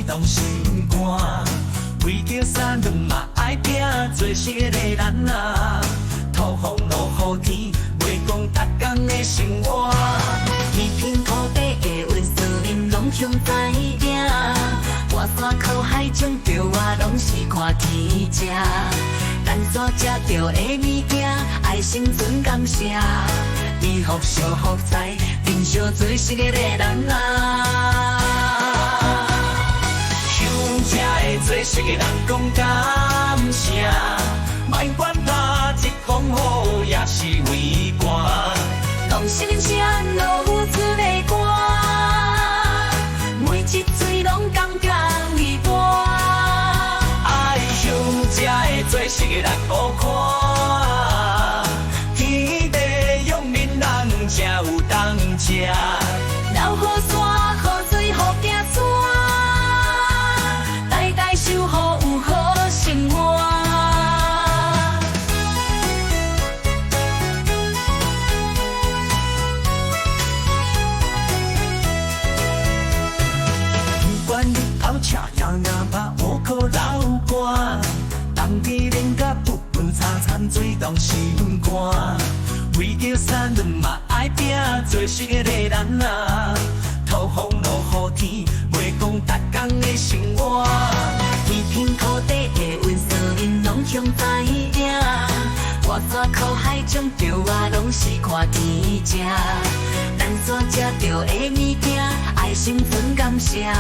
动心肝。为着三顿嘛爱拼，做事个人啊，土风落雨天，袂讲逐天的生活。天平土地的运势，恁拢穷知影。外山靠海种着我，拢是看天食。咱所食着的物件，爱生存感谢。伊福寿福财，珍惜做事个人啊。乡下的做事个人讲感谢，莫管打一风雨也是为寒。拢是恁谁落付出的歌，每一嘴拢感觉微大。爱乡下的做事个人无看，天地养民人才有当食。老雨山雨水互行山，代代守护有好生活。不管日头赤影影把无靠流汗，冬天冷甲不分早餐做动心肝。为着三顿嘛爱拼，做事个人啊，土风落雨天，袂讲逐天的生活。天平土地的运势，恁拢穷知影。外山靠海种着我，拢是看天食。咱所食着的物件，爱生存感谢。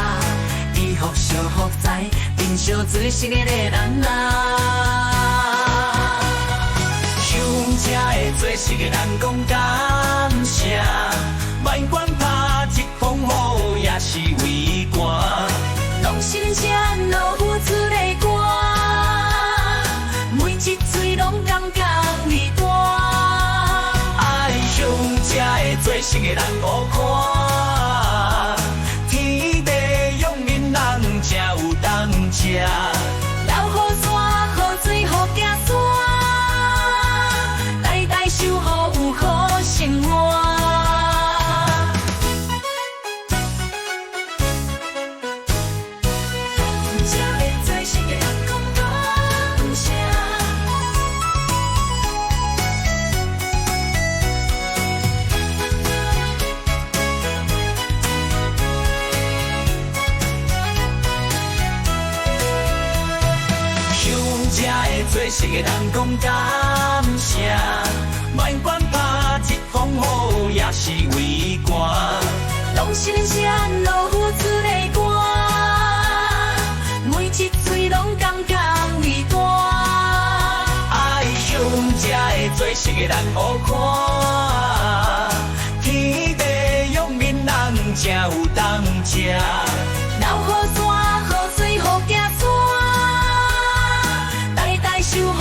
伊福寿福财，珍惜做事个人啊。乡下的做事个人讲感谢，莫管打一风雨也是为寒。拢是恁谁落付出的歌，每一嘴拢感觉微大。爱乡下的做事个人无看，天地养民人才有当食。老雨山雨水互行山，代代守护有好生活。做事个人讲感谢，莫管打一风雨也是为寒。拢是恁谁落付出的歌，每一嘴拢感觉微大。爱乡下的做事个人无看，天地养民人才有当食。老雨山雨水互行山，代代守护